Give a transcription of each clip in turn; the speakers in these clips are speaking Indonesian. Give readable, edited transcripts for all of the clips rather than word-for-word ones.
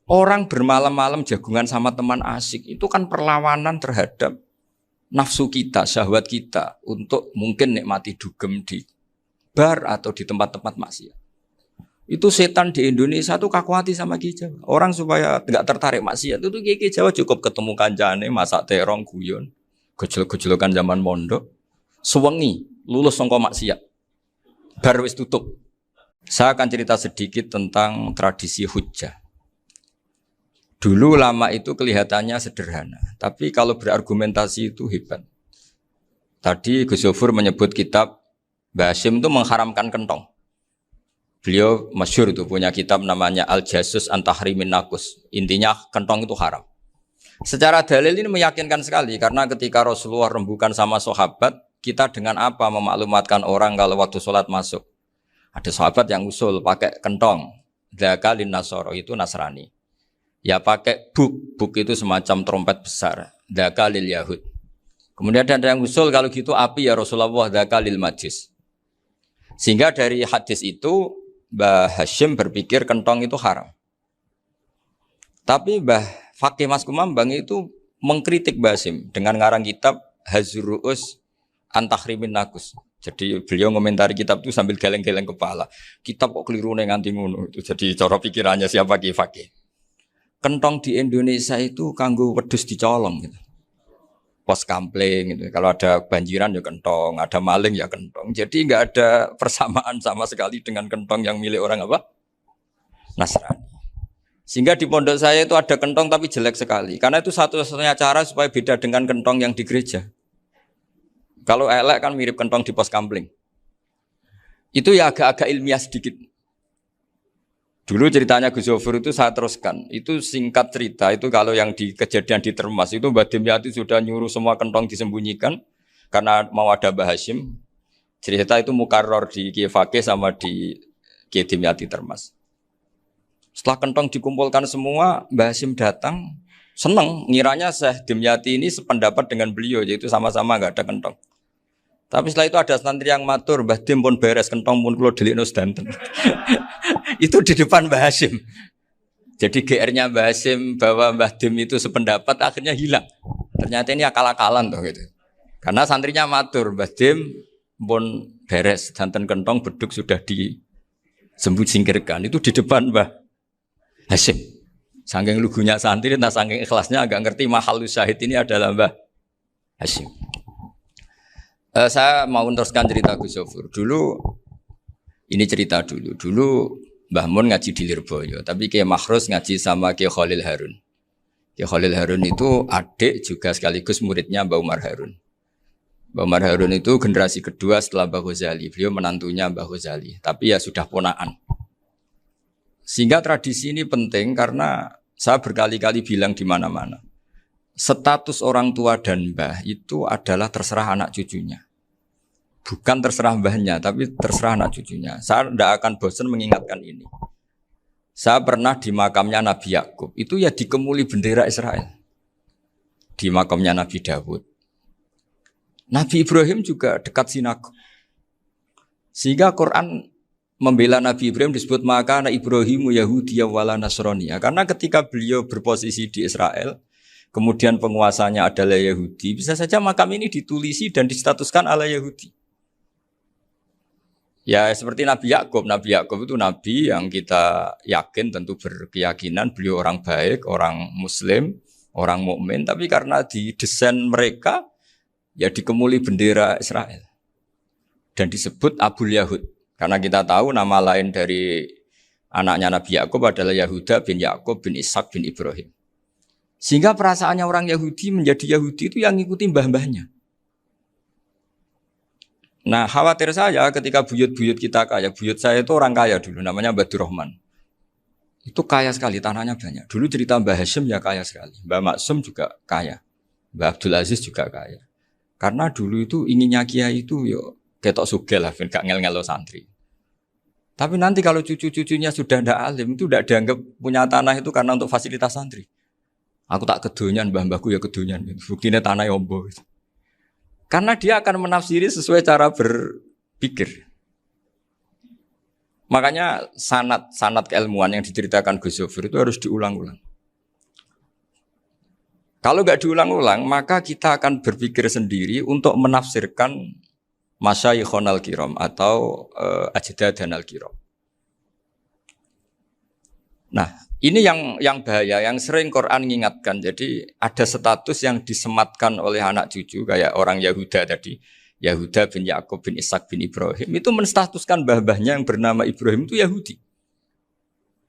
Orang bermalam-malam jagungan sama teman asik itu kan perlawanan terhadap nafsu kita, syahwat kita untuk mungkin nikmati dugem di bar atau di tempat-tempat maksiat. Itu setan di Indonesia tuh kakuati sama Ki Jawa. Orang supaya nggak tertarik maksiat itu Ki Jawa cukup ketemu kancane masak terong guyon, gejol-gejolokan zaman mondok, sewengi lulus sangka maksiat. Bar wis tutup. Saya akan cerita sedikit tentang tradisi hujjah. Dulu lama itu kelihatannya sederhana, tapi kalau berargumentasi itu hebat. Tadi Gus Yofur menyebut kitab Mbah Hasyim itu mengharamkan kentong. Beliau masyhur itu punya kitab namanya Al-Jasus an Tahrimin Nakus. Intinya kentong itu haram. Secara dalil ini meyakinkan sekali karena ketika Rasulullah rembukan sama sahabat, kita dengan apa memaklumatkan orang kalau waktu sholat masuk. Ada sahabat yang usul pakai kentong. Dzaka lin nasara itu Nasrani. Ya pakai buk itu semacam trompet besar. Dzaka lil Yahud. Kemudian ada yang usul kalau gitu api ya Rasulullah dzaka lil Majus. Sehingga dari hadis itu Mbah Hasyim berpikir kentong itu haram. Tapi Mbah Fakih Mas Kumambang itu mengkritik Mbah Hasyim dengan ngarang kitab Hazruus an Tahrimin Nakus. Jadi beliau komentari kitab itu sambil geleng-geleng kepala. Kitab kok keliru nganti ngono itu. Jadi cara pikirannya siapa Ki Fakih. Kentong di Indonesia itu kanggo wedhus dicolong gitu. Pos kampling gitu. Kalau ada banjiran ya kentong, ada maling ya kentong. Jadi enggak ada persamaan sama sekali dengan kentong yang milik orang apa? Nasrani. Sehingga di pondok saya itu ada kentong tapi jelek sekali. Karena itu satu-satunya cara supaya beda dengan kentong yang di gereja. Kalau elek kan mirip kentong di pos kampling. Itu ya agak-agak ilmiah sedikit. Dulu ceritanya Gus Yofur itu saya teruskan. Itu singkat cerita, itu kalau yang di kejadian di Termas itu Mbah Dimyati sudah nyuruh semua kentong disembunyikan karena mau ada Mbah Hasyim. Cerita itu mukarrar di Kiai Fakih sama di Kiai Dimyati Termas. Setelah kentong dikumpulkan semua, Mbah Hasyim datang, seneng, ngiranya Syekh Dimyati ini sependapat dengan beliau, yaitu sama-sama enggak ada kentong. Tapi setelah itu ada santri yang matur, Mbah Dim pun beres kentong pun kula delikno sedanten. Itu di depan Mbah Hasyim. Jadi GR-nya Mbah Hasyim bahwa Mbah Dim itu sependapat akhirnya hilang. Ternyata ini akal-akalan toh gitu. Karena santrinya matur, Mbah Dim pun beres sedanten kentong beduk sudah disingkirkan. Itu di depan Mbah Hasyim. Saking lugunya santri, nah saking ikhlasnya agak ngerti mahalus syahid ini adalah Mbah Hasyim. Saya mau meneruskan cerita Gus Yofur. Dulu, ini cerita dulu. Dulu Mbah Mun ngaji di Lirboyo, tapi Kiai Makhrus ngaji sama Kiai Khalil Harun. Kiai Khalil Harun itu adik juga sekaligus muridnya Mbah Umar Harun. Mbah Umar Harun itu generasi kedua setelah Mbah Ghazali. Beliau menantunya Mbah Ghazali, tapi ya sudah ponaan. Sehingga tradisi ini penting karena saya berkali-kali bilang di mana-mana. Status orang tua dan mbah itu adalah terserah anak cucunya. Bukan terserah mbahnya, tapi terserah anak cucunya. Saya tidak akan bosan mengingatkan ini. Saya pernah di makamnya Nabi Yakub, itu ya dikemuli bendera Israel. Di makamnya Nabi Dawud. Nabi Ibrahim juga dekat sinagog. Sehingga Quran membela Nabi Ibrahim disebut maka anak Ibrahimu Yahudiyya wala Nasraniyya. Karena ketika beliau berposisi di Israel, kemudian penguasanya adalah Yahudi, bisa saja makam ini ditulisi dan distatuskan ala Yahudi. Ya seperti Nabi Yakub. Nabi Yakub itu nabi yang kita yakin tentu berkeyakinan beliau orang baik, orang muslim, orang mukmin, tapi karena di desain mereka ya dikemuli bendera Israel. Dan disebut Abul Yahud. Karena kita tahu nama lain dari anaknya Nabi Yakub adalah Yahuda bin Yakub bin Ishak bin Ibrahim. Sehingga perasaannya orang Yahudi menjadi Yahudi itu yang ngikuti mbah-mbahnya. Nah khawatir saya ketika buyut-buyut kita kaya. Buyut saya itu orang kaya dulu, namanya Mbah Durrahman. Itu kaya sekali, tanahnya banyak. Dulu cerita Mbah Hasyim ya kaya sekali. Mbah Maksum juga kaya. Mbah Abdul Aziz juga kaya. Karena dulu itu inginnya kiai itu yo ketok sugih lah, gak ngel-ngelo santri. Tapi nanti kalau cucu-cucunya sudah ndak alim, itu ndak dianggap punya tanah itu karena untuk fasilitas santri. Aku tak kedonyan, mbah-mbahku ya kedonyan. Buktinya tanah yombo. Karena dia akan menafsiri sesuai cara berpikir. Makanya sanad keilmuan yang diceritakan Gus Zofir itu harus diulang-ulang. Kalau nggak diulang-ulang, maka kita akan berpikir sendiri untuk menafsirkan masyayikhonal kiram atau ajdadanal kiram. Nah, ini yang bahaya, yang sering Quran mengingatkan. Jadi ada status yang disematkan oleh anak cucu kayak orang Yahuda tadi. Yahuda bin Yakub bin Ishak bin Ibrahim itu menstatuskan mbah-mbahnya yang bernama Ibrahim itu Yahudi.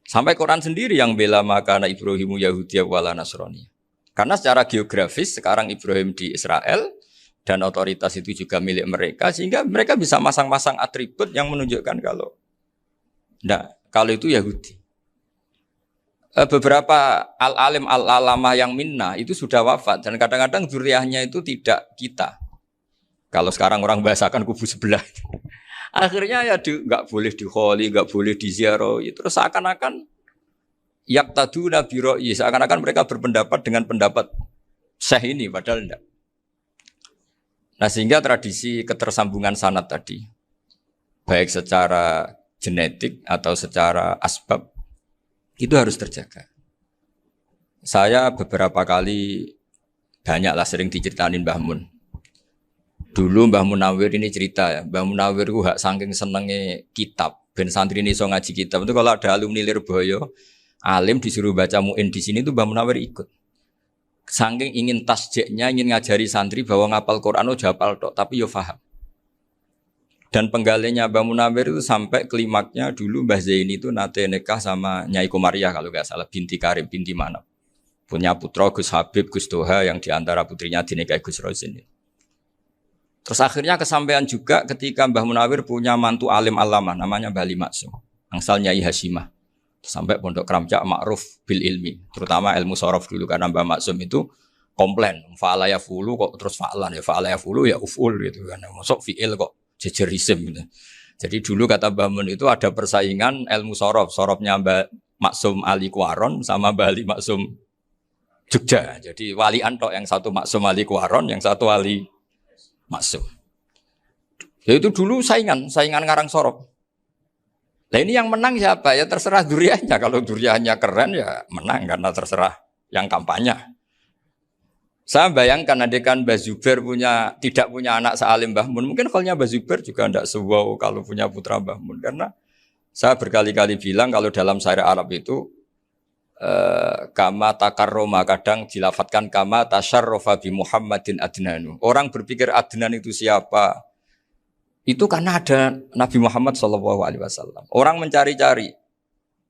Sampai Quran sendiri yang bela makana Ibrahimu Yahudi wala Nasrani. Karena secara geografis sekarang Ibrahim di Israel dan otoritas itu juga milik mereka sehingga mereka bisa masang-masang atribut yang menunjukkan kalau itu Yahudi. Beberapa al-alim al-alamah yang minna itu sudah wafat dan kadang-kadang zuriyahnya itu tidak kita. Kalau sekarang orang bahasakan kubu sebelah. Akhirnya ya nggak boleh dikholi, nggak boleh diziarahi. Terus seakan-akan yaktaduna biroi, seakan-akan mereka berpendapat dengan pendapat syekh ini, padahal enggak. Nah sehingga tradisi ketersambungan sanad tadi, baik secara genetik atau secara asbab, itu harus terjaga. Saya beberapa kali banyaklah sering diceritain Mbah Mun. Dulu Mbah Munawir ini cerita ya, Mbah Munawir itu hak saking senenge kitab, ben santri ini so ngaji kitab. Itu kalau ada alumni Lirboyo, alim disuruh baca muin di sini itu Mbah Munawir ikut. Saking ingin tasjeknya, ingin ngajari santri bahwa ngapal Quran itu hafal tok, tapi yo paham. Dan penggalinya Mbah Munawir itu sampai klimaknya dulu Mbah Zaini itu nate nikah sama Nyai Komariah kalau nggak salah, binti Karim, binti Manap. Punya putra Gus Habib, Gus Toha yang diantara putrinya dinikahi Gus Rozin. Terus akhirnya kesampaian juga ketika Mbah Munawir punya mantu alim alama namanya Mbah Ali Maksum, angsal Nyai Hasyimah. Sampai Pondok Kramjak makruf bil ilmi, terutama ilmu sorof dulu karena Mbah Maksum itu komplain, fa'ala ya fulu kok terus fa'lan ya fa'ala ya fulu ya uful gitu kan. Masuk fi'il kok jejer isim gitu. Jadi dulu kata Mbah Mun itu ada persaingan ilmu sorof, sorofnya Mbah Maksum Ali Kuaron sama Mbah Ali Maksum Jogja. Jadi wali antok yang satu Maksum Ali Kuaron, yang satu Ali Maksum. Ya itu dulu saingan ngarang sorop. Nah ini yang menang siapa? Ya terserah duriannya. Kalau duriannya keren ya menang karena terserah yang kampanye. Saya bayangkan adekan Mbah Zubair tidak punya anak sealim Mbah Mun. Mungkin kalau Mbah Zubair juga tidak sewow kalau punya putra Mbah Mun. Karena saya berkali-kali bilang kalau dalam syair Arab itu kama takarroma kadang dilafatkan kama tasyarrofa bi Muhammadin adnanu. Orang berpikir Adnan itu siapa? Itu karena ada Nabi Muhammad SAW. Orang mencari-cari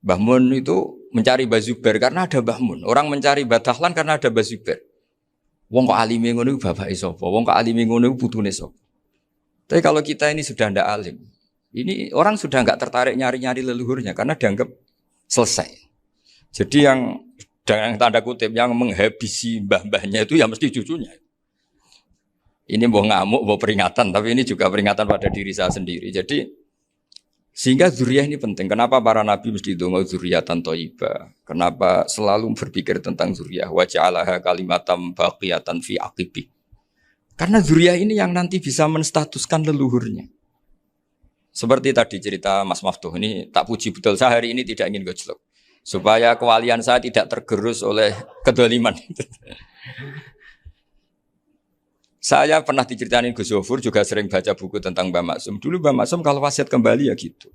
Mbah Mun itu mencari Mbah Zubair karena ada Mbah Mun. Orang mencari Mbah Dahlan karena ada Mbah Zubair. Wong kok alime ngono iku bapake sapa? Wong kok alime ngono iku putune sapa? Tapi kalau kita ini sudah ndak alim, ini orang sudah nggak tertarik nyari-nyari leluhurnya karena dianggap selesai. Jadi yang tanda kutip yang menghabisi mbah-mbahnya itu ya mesti cucunya. Ini mau ngamuk, mau peringatan, tapi ini juga peringatan pada diri saya sendiri. Jadi sehingga zuriyah ini penting. Kenapa para nabi mesti donga zuriyatan thayyibah? Kenapa selalu berpikir tentang zuriyah? Wa ja'alaha kalimatam baqiyatan fi aqibi. Karena zuriyah ini yang nanti bisa menstatuskan leluhurnya. Seperti tadi cerita Mas Maftuh ini tak puji betul. Saya hari ini tidak ingin gojlok. Supaya kewalian saya tidak tergerus oleh kedoliman. Saya pernah diceritain Gus Zofur juga sering baca buku tentang Mbah Maksum. Dulu Mbah Maksum kalau wasiat kembali ya gitu.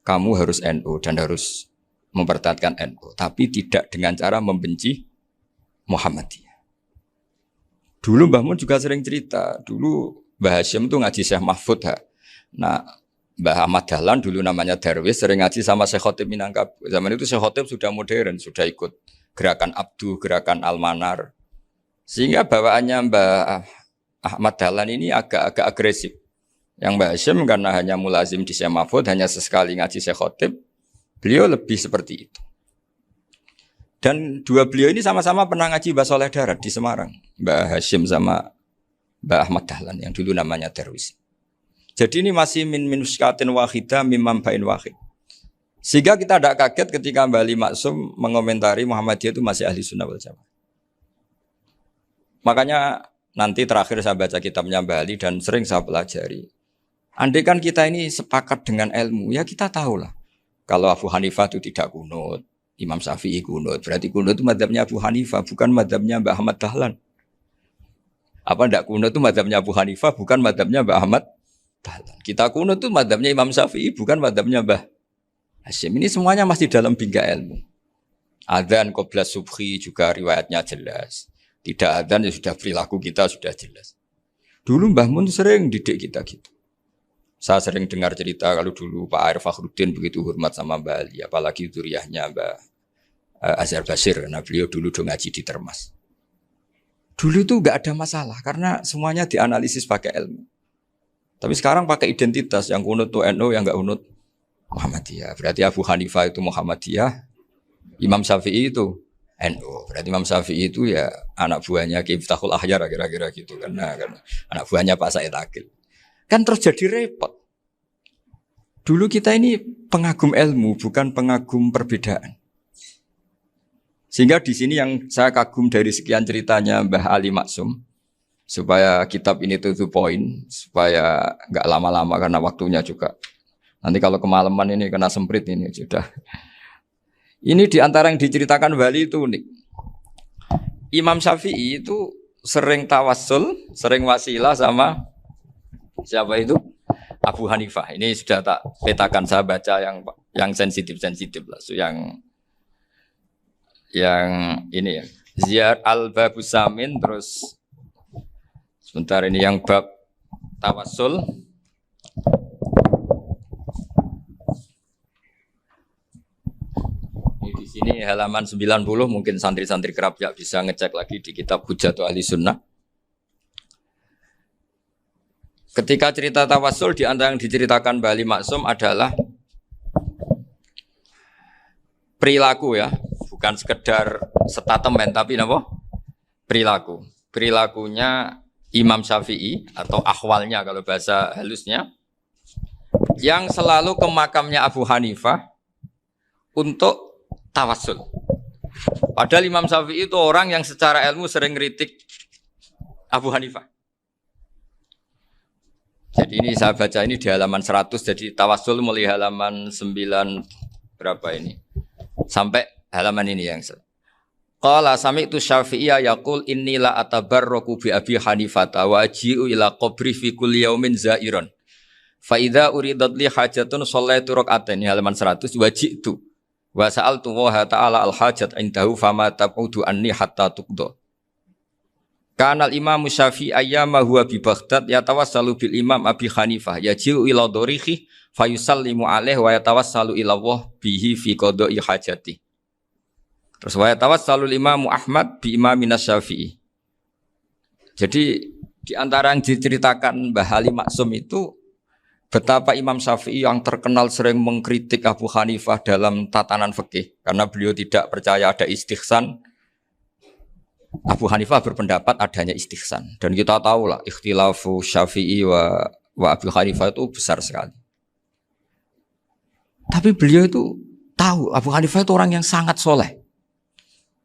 Kamu harus NU dan harus mempertahankan NU. Tapi tidak dengan cara membenci Muhammadiyah. Dulu Mbah Mun juga sering cerita. Dulu Mbah Hasyim itu ngaji Syekh Mahfud. Nah Mbah Ahmad Dahlan dulu namanya Darwis sering ngaji sama Syekh Khotib Minangkabau. Zaman itu Syekh Khotib sudah modern. Sudah ikut gerakan Abdu, gerakan Almanar. Sehingga bawaannya Mbah Ahmad Dahlan ini agak agresif. Yang Mbah Hasyim karena hanya mulazim di Syekh Mahfud, hanya sesekali ngaji Syekh Khotib, beliau lebih seperti itu. Dan dua beliau ini sama-sama pernah ngaji Mbah Soleh Darat di Semarang. Mbah Hasyim sama Mbah Ahmad Dahlan yang dulu namanya Darwis. Jadi ini masih min minuskatin wahidah mimam bain wahid. Sehingga kita tidak kaget ketika Mbah Ali Maksum mengomentari Muhammadiyah itu masih ahli sunnah wal jamaah. Makanya nanti terakhir saya baca kitabnya Mbah Ali dan sering saya pelajari. Andai kan kita ini sepakat dengan ilmu, ya kita tahulah. Kalau Abu Hanifah itu tidak kunut, Imam Syafi'i kunut. Berarti kunut itu madzhabnya Abu Hanifah, bukan madzhabnya Mbah Ahmad Dahlan. Apa ndak kunut itu madzhabnya Abu Hanifah, bukan madzhabnya Mbah Ahmad Dahlan. Kita kunut itu madzhabnya Imam Syafi'i, bukan madzhabnya Mbah Hasyim. Ini semuanya masih dalam bingkai ilmu. Adzan qabla subhi juga riwayatnya jelas. Tidak adzan ya sudah perilaku kita sudah jelas. Dulu Mbah Mun sering didik kita gitu. Saya sering dengar cerita kalau dulu Pak Arif Fakhruddin begitu hormat sama Mbah Ali, apalagi zuriyahnya Mbah Azhar Basir, karena beliau dulu do ngaji di Termas. Dulu itu enggak ada masalah karena semuanya dianalisis pakai ilmu. Tapi sekarang pakai identitas, yang kunut tuh NU, yang enggak kunut Muhammadiyah. Berarti Abu Hanifah itu Muhammadiyah, Imam Syafi'i itu NU. Berarti Imam Syafi'i itu ya anak buahnya Ki Miftahul Ahyar kira-kira gitu kan anak buahnya Pak Said Akil. Kan terus jadi repot. Dulu kita ini pengagum ilmu, bukan pengagum perbedaan. Sehingga di sini yang saya kagum dari sekian ceritanya Mbah Ali Maksum, supaya kitab ini to the point, supaya nggak lama-lama karena waktunya juga. Nanti kalau kemalaman ini kena semprit ini sudah. Ini diantara yang diceritakan Bali itu unik. Imam Syafi'i itu sering tawassul, sering wasilah sama siapa itu? Abu Hanifah. Ini sudah tak petakan, saya baca yang sensitif lah. So, yang ini ya. Ziyar al-Babus Samin, terus sebentar ini yang bab tawassul. Ini di sini halaman 90, mungkin santri-santri kerap ya bisa ngecek lagi di kitab Hujatul Ahli Sunnah. Ketika cerita tawassul, di antara yang diceritakan Mbah Ali Maksum adalah perilaku ya, bukan sekedar statement tapi apa? Perilaku. Perilakunya Imam Syafi'i atau ahwalnya kalau bahasa halusnya, yang selalu ke makamnya Abu Hanifah untuk tawassul. Padahal Imam Syafi'i itu orang yang secara ilmu sering kritik Abu Hanifah. Jadi ini saya baca ini di halaman 100, jadi tawassul mulai halaman 9 berapa ini? Sampai halaman ini yang Qala sami'tu Syafi'iyya yaqul inni la atabarraku bi Abi Hanifah wa aji'u ila qabri fi kulli yaumin za'iran. Fa idza uridat li hajatun shallaitu rak'atain, halaman 100, waji'tu wa sa'altu wa ta'ala al hajat indahu fama tab'udu anni hatta tuqda. Kanal Imam Syafi'i ayyama huwa bi Baghdad yatawassalu bil Imam Abi Hanifah yaji'u ila dorihi fayusallimu alaihi wa yatawassalu ila Allah bihi fi qada'i hajati. Terus wa yatawassalu Imam Ahmad bi Imaminas Syafi'i. Jadi di antara yang diceritakan Mbah Ali Maksum itu betapa Imam Syafi'i yang terkenal sering mengkritik Abu Hanifah dalam tatanan fikih karena beliau tidak percaya ada istihsan. Abu Hanifah berpendapat adanya istihsan, dan kita tahu lah ikhtilafu Syafi'i wa Abu Hanifah itu besar sekali. Tapi beliau itu tahu Abu Hanifah itu orang yang sangat soleh.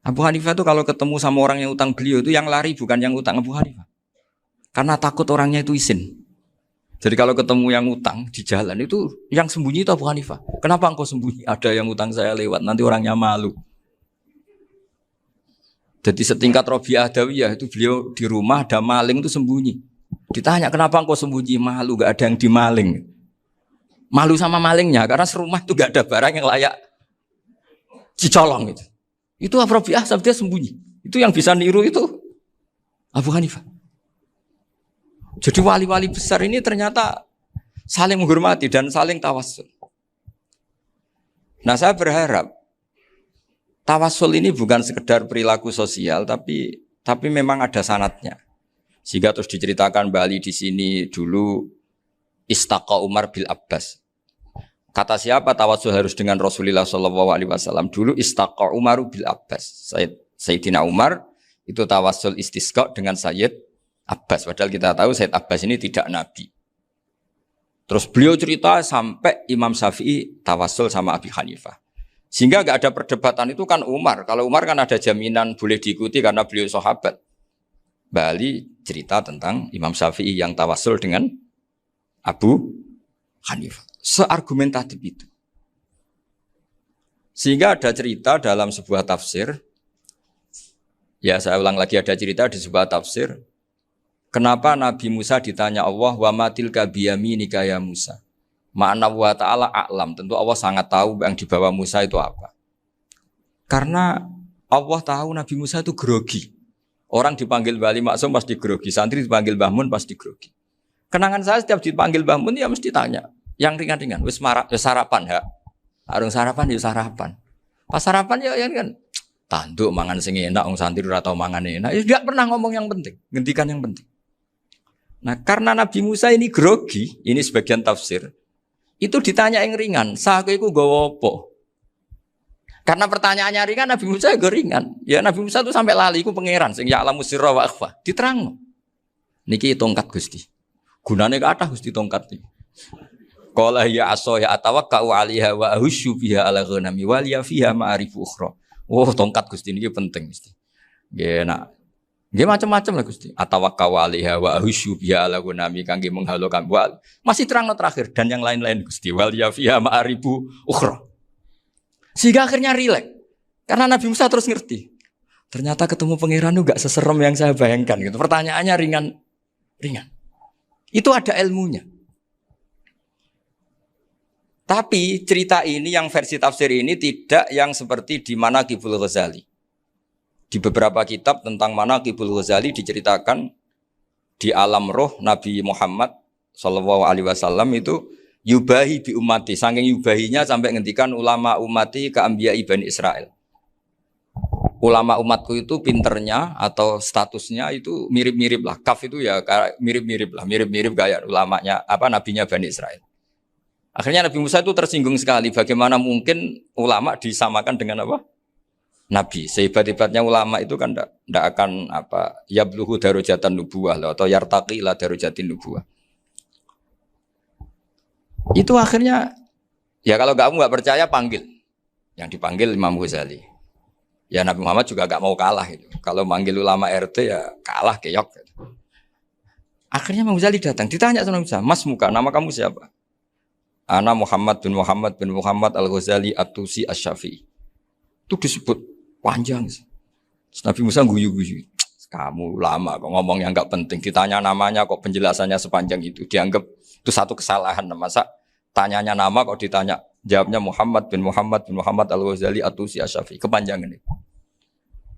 Abu Hanifah itu kalau ketemu sama orang yang utang beliau itu yang lari bukan yang utang Abu Hanifah, karena takut orangnya itu izin. Jadi kalau ketemu yang utang di jalan itu yang sembunyi itu Abu Hanifah. Kenapa engkau sembunyi? Ada yang utang saya lewat, nanti orangnya malu. Jadi setingkat Robi'ah Adawiyah itu beliau di rumah ada maling itu sembunyi. Ditanya kenapa engkau sembunyi? Malu, gak ada yang dimaling. Malu sama malingnya karena serumah itu gak ada barang yang layak dicolong itu. Itu Robi'ah dia sembunyi. Itu yang bisa niru itu Abu Hanifah. Jadi wali-wali besar ini ternyata saling menghormati dan saling tawassul. Nah saya berharap tawassul ini bukan sekedar perilaku sosial, tapi memang ada sanadnya. Sehingga terus diceritakan Bali di sini dulu istaqa Umar bil Abbas. Kata siapa tawassul harus dengan Rasulullah SAW? Dulu istaqa Umar bil Abbas. Sayyidina Umar itu tawassul istisqa dengan Sayyid Abbas. Padahal kita tahu Sayyid Abbas ini tidak nabi. Terus beliau cerita sampai Imam Syafi'i tawassul sama Abi Hanifah. Sehingga enggak ada perdebatan itu kan Umar. Kalau Umar kan ada jaminan boleh diikuti karena beliau sahabat. Bali cerita tentang Imam Syafi'i yang tawassul dengan Abu Hanifah. Seargumentatif itu. Sehingga ada cerita dalam sebuah tafsir, ya saya ulang lagi, ada cerita di sebuah tafsir, kenapa Nabi Musa ditanya Allah, wa matilka biyaminika ya Musa. Ma'ana wa ta'ala a'lam, tentu Allah sangat tahu yang dibawa Musa itu apa. Karena Allah tahu Nabi Musa itu grogi. Orang dipanggil Wali Maksum pasti grogi, santri dipanggil Mbah Mun pasti grogi. Kenangan saya setiap dipanggil Mbah Mun ya mesti tanya, yang ringan-ringan, wis sarapan ya. Arung sarapan ya sarapan. Pas sarapan ya kan tanduk mangan sing enak, wong santri ora tau mangan enak. Ya enggak pernah ngomong yang penting, ngendikan yang penting. Nah, karena Nabi Musa ini grogi, ini sebagian tafsir. Itu ditanya yang ringan, saku iku nggawa apa? Karena pertanyaannya ringan, Nabi Musa juga ringan. Ya Nabi Musa itu sampai lali, iku pangeran sing ya'lamu sirra wa akhfa. Diterangno. Niki tongkat Gusti. Gunane kathah Gusti tongkat iki. Qala ya aso ya atawakkau 'alaiha wa ahusyu biha 'ala ghanami wal ya fiha ma'arifu ukhra. Oh, tongkat Gusti niki penting mesti. Nggih nak. Nggih macam-macam lah Gusti. Atawakkau 'alaiha wa ahusyu biha 'ala ghanami kangge menghalo kambal. Masih terangno terakhir dan yang lain-lain Gusti. Wal ya fiha ma'arifu ukhra. Sehingga akhirnya rileks. Karena Nabi Musa terus ngerti. Ternyata ketemu pangeran itu gak seserem yang saya bayangkan gitu. Pertanyaannya ringan. Itu ada ilmunya. Tapi cerita ini yang versi tafsir ini tidak yang seperti di Manaqibul Ghazali. Di beberapa kitab tentang Manaqibul Ghazali diceritakan di alam roh Nabi Muhammad SAW itu yubahi bi ummati, saking yubahinya sampai ngendikan ulama ummati ke anbiya Bani Israel. Ulama umatku itu pinternya atau statusnya itu mirip-mirip lah. Kaf itu ya mirip-mirip lah, mirip-mirip kayak ulamanya nabinya Bani Israel. Akhirnya Nabi Musa itu tersinggung sekali. Bagaimana mungkin ulama disamakan dengan apa? Nabi. Sehebat-hebatnya ulama itu kan tidak akan yabluhu darajatan nubuwah atau yartaqi ila darajatin nubuwah. Itu akhirnya, ya kalau kamu nggak percaya panggil. Yang dipanggil Imam Ghazali. Ya Nabi Muhammad juga nggak mau kalah itu. Kalau manggil ulama RT ya kalah keok. Gitu. Akhirnya Imam Ghazali datang, ditanya sama Musa, Mas Muka, nama kamu siapa? Ana Muhammad bin Muhammad Al-Ghazali At-Tusi Asy-Syafi'i. Itu disebut panjang. Terus Nabi Musa guyu-guyu. Kamu lama kok ngomong yang nggak penting. Ditanya namanya kok penjelasannya sepanjang itu. Dianggap itu satu kesalahan. Masa tanyanya nama kok ditanya. Jawabnya Muhammad bin Muhammad Al-Ghazali At-Tusi Asy-Syafi'i. Kepanjangan itu.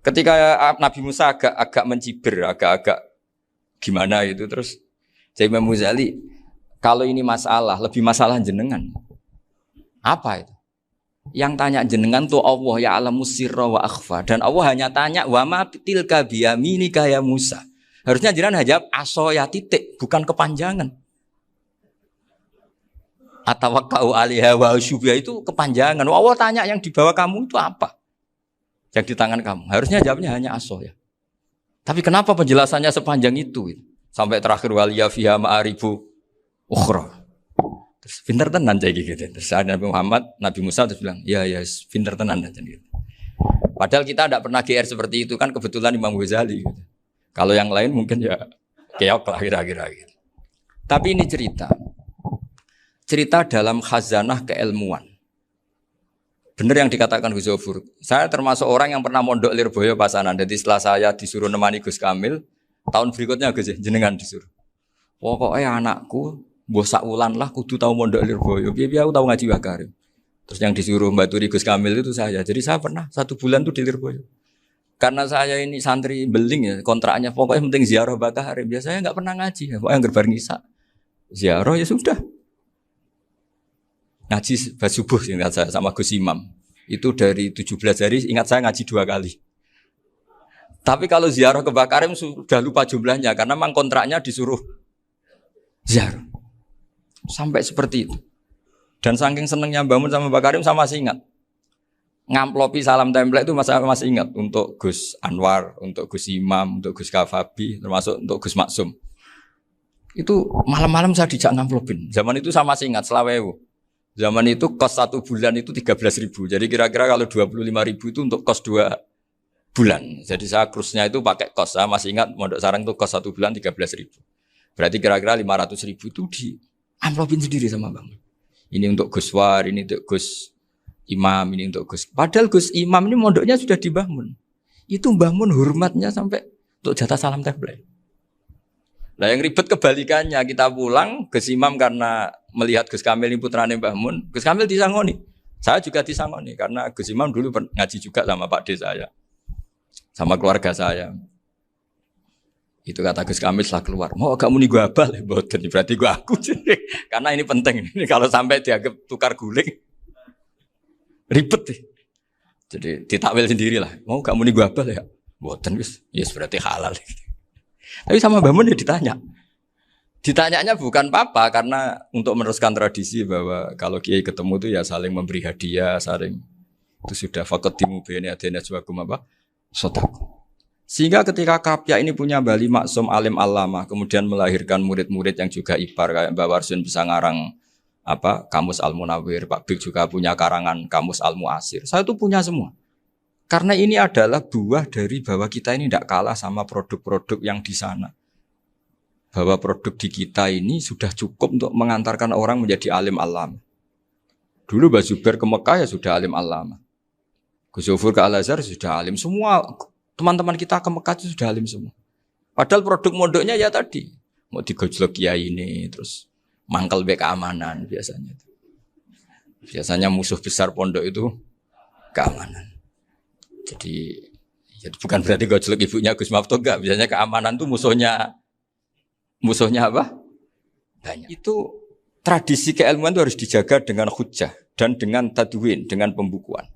Ketika Nabi Musa agak mencibir, agak gimana itu. Terus jadi Imam Ghazali, kalau ini masalah, lebih masalah jenengan. Apa itu? Yang tanya jenengan tuh Allah ya alamu sirra wa akhfa. Dan Allah hanya tanya wa ma tilka biyaminika ya Musa. Harusnya jenengan jawab aso ya titik, bukan kepanjangan. Atawakkau 'alaiha wa syubha itu kepanjangan. Allah tanya yang di bawah kamu itu apa? Yang di tangan kamu. Harusnya jawabnya hanya aso ya. Tapi kenapa penjelasannya sepanjang itu? Sampai terakhir waliya fiha ma'arifu ukhra. Terus pinter tenan jadi gitu. Terus ada Nabi Musa terus bilang, ya pinter tenan aja gitu. Padahal kita tidak pernah GR seperti itu kan kebetulan Imam Ghazali gitu. Kalau yang lain mungkin ya keok lah kira-kira gitu. Tapi ini cerita dalam khazanah keilmuan. Benar yang dikatakan Gus Zofur. Saya termasuk orang yang pernah mondok Lirboyo Pasanan. Jadi setelah saya disuruh nemani Gus Kamil, tahun berikutnya Gus jenengan disuruh. Pokoknya anakku mbok sak wulan lah kudu tau mondok Lirboyo. Piye-piye aku tau ngaji Wakarim. Terus yang disuruh mbaturi Gus Kamil itu saya. Jadi saya pernah 1 bulan tuh di Lirboyo. Karena saya ini santri beling ya, kontraknya pokoknya penting ziarah Bakarim. Biasanya enggak pernah ngaji ya. Pokoknya gerbar ngisa. Ziarah ya sudah. Ngaji bas subuh ingat saya sama Gus Imam. Itu dari 17 hari ingat saya ngaji 2 kali. Tapi kalau ziarah ke Bakarim sudah lupa jumlahnya karena memang kontraknya disuruh ziarah. Sampai seperti itu. Dan saking senengnya bangun sama Mbak Karim saya masih ingat. Ngamplopi salam template itu masih ingat untuk Gus Anwar, untuk Gus Imam, untuk Gus Kafabi, termasuk untuk Gus Maksum. Itu malam-malam saya dijak ngamplopin. Zaman itu saya masih ingat selawewu. Zaman itu kos 1 bulan itu 13.000. Jadi kira-kira kalau 25.000 itu untuk kos 2 bulan. Jadi saya krusnya itu pakai kos. Saya masih ingat Mondok Sarang itu kos 1 bulan 13.000. Berarti kira-kira 500.000 itu di amplopin sendiri sama Bang. Ini untuk Gus War, ini untuk Gus imam ini untuk Gus. Padahal Gus Imam ini mondoknya sudah di Mbah Mun. Itu Mbah Mun hormatnya sampai untuk jatah salam tabligh. Nah yang ribet kebalikannya, kita pulang Gus Imam karena melihat Gus Kamil ini putrane Mbah Mun, Gus Kamil disangoni. Saya juga disangoni karena Gus Imam dulu ngaji juga sama Pak D saya, sama keluarga saya. Itu kata Gus Kamil setelah keluar, mau agak muni gua abal, boten berarti gua aku. Karena ini penting. Ini kalau sampai dianggap tukar guling, ribet deh. Jadi ditakwil sendirilah. Mau gak muni gua abal ya, boten wis, yes berarti halal. Tapi sama Mbah Mun ya ditanya. Ditanyanya bukan apa karena untuk meneruskan tradisi bahwa kalau kiai ketemu itu ya saling memberi hadiah, saling itu sudah faqaddimu baina adana juwakum apa? Sedekah. Sehingga ketika Kapya ini punya Bali Maksum alim alama, kemudian melahirkan murid-murid yang juga ipar kayak Mbak Warsun bisa ngarang apa Kamus Al-Munawwir, Pak Bik juga punya karangan Kamus Al-Mu'asir. Saya itu punya semua. Karena ini adalah buah dari bahwa kita ini tidak kalah sama produk-produk yang di sana. Bahwa produk di kita ini sudah cukup untuk mengantarkan orang menjadi alim alama. Dulu Mbak Zubair ke Mekah ya sudah alim alama. Gus Zufur ke Al-Azhar sudah alim semua. Teman-teman kita ke Mekah itu sudah alim semua. Padahal produk mondoknya ya tadi. Mau digojlok kiai ini, terus mangkel be keamanan biasanya. Biasanya musuh besar pondok itu keamanan. Jadi ya bukan berarti gojlok ibunya Gus Maftuh enggak. Biasanya keamanan itu musuhnya apa? Banyak. Itu tradisi keilmuan itu harus dijaga dengan hujjah dan dengan tadwin, dengan pembukuan.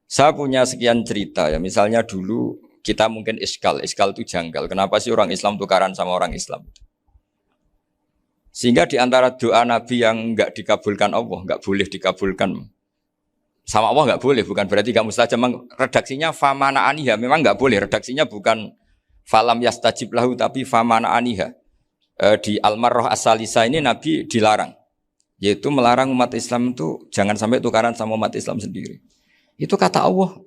Saya punya sekian cerita ya, misalnya dulu kita mungkin iskal itu janggal. Kenapa sih orang Islam tukaran sama orang Islam? Sehingga di antara doa Nabi yang enggak dikabulkan Allah, enggak boleh dikabulkan sama Allah enggak boleh, bukan berarti enggak mustajab. Redaksinya famana aniha, memang enggak boleh. Redaksinya bukan falam yastajib lahu tapi famana aniha. Di Al-Marrah As-Salisa ini Nabi dilarang, yaitu melarang umat Islam itu jangan sampai tukaran sama umat Islam sendiri. Itu kata Allah,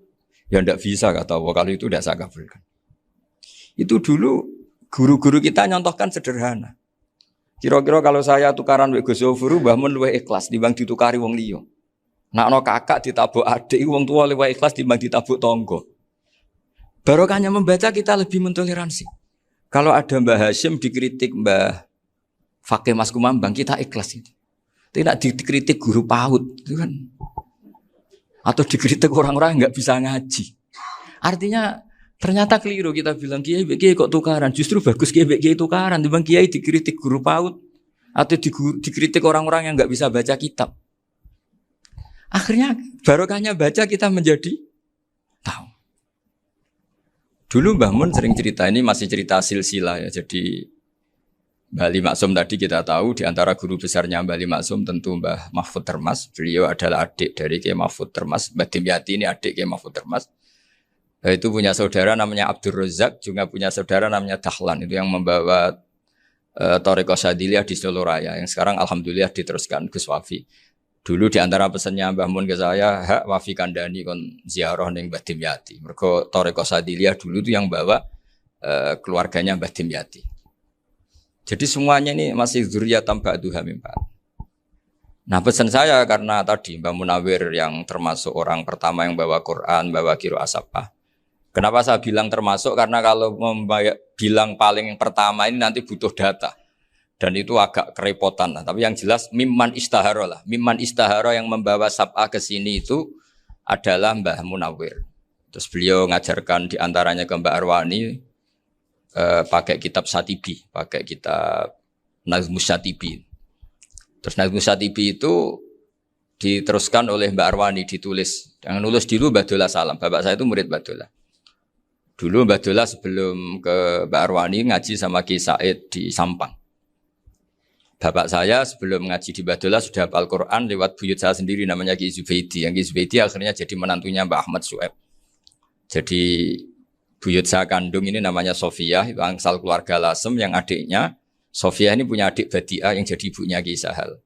ya tidak bisa kata Allah, kalau itu tidak saya kabulkan. Itu dulu guru-guru kita nyontohkan sederhana. Kira-kira kalau saya tukaran wek Gus Zofuru, Mbah Mun luwih ikhlas dibanding ditukari wong liya. Nakno kakak ditabuk adik, wong tua luwih ikhlas dibanding ditabuk tonggo. Barokahnya membaca kita lebih mentoleransi. Kalau ada Mbah Hashim dikritik Mbah Fakih Mas Kumambang, kita ikhlas itu. Tidak dikritik guru PAUD, itu kan. Atau dikritik orang-orang yang nggak bisa ngaji. Artinya ternyata keliru kita bilang kiai kok tukaran. Justru bagus kiai tukaran. Dibanding kiai dikritik guru PAUD atau dikritik orang-orang yang nggak bisa baca kitab. Akhirnya barokahnya baca kita menjadi tahu. Dulu Mbah Mun sering cerita, ini masih cerita silsilah ya. Jadi Bali Maksum tadi kita tahu di antara guru besarnya Bali Maksum tentu Mbah Mahfud Termas. Beliau adalah adik dari Kiai Mahfud Termas. Mbah Dimyati ini adik Kiai Mahfud Termas. Itu punya saudara namanya Abdul Razak, juga punya saudara namanya Dahlan. Itu yang membawa Thariqah Syadiliyah di Solo Raya. Yang sekarang alhamdulillah diteruskan Gus Wafi. Dulu di antara pesannya Mbah Mun ke saya, hak Wafi kandani kon ziarah ning Mbah Dimyati. Mergo Thariqah Syadiliyah dulu itu yang bawa keluarganya Mbah Dimyati. Jadi semuanya ini masih dzurriyyatan ba'duha min ba'd. Nah pesan saya karena tadi Mbah Munawwir yang termasuk orang pertama yang bawa Quran, bawa qiraah sab'ah. Kenapa saya bilang termasuk? Karena kalau bilang paling pertama ini nanti butuh data. Dan itu agak kerepotan lah. Tapi yang jelas mimman istahara lah. Mimman istahara yang membawa sab'ah ke sini itu adalah Mbah Munawwir. Terus beliau ngajarkan diantaranya ke Mbak Arwani, pakai kitab Satibi, pakai kitab Nazmus Satibi. Terus Nazmus Satibi itu diteruskan oleh Mbak Arwani, ditulis. Yang nulis dulu Mbak Dola Salam. Bapak saya itu murid Mbak Dola. Dulu Mbak Dola sebelum ke Mbak Arwani ngaji sama Ki Said di Sampang. Bapak saya sebelum ngaji di Mbak Dola sudah hafal Quran lewat buyut saya sendiri namanya Ki Zubaidi. Yang Ki Zubaidi akhirnya jadi menantunya Mbak Ahmad Su'eb. Jadi buyut saya kandung ini namanya Sofia, itu angsal keluarga Lasem yang adiknya. Sofia ini punya adik Badi'ah yang jadi ibunya Ki Sahal.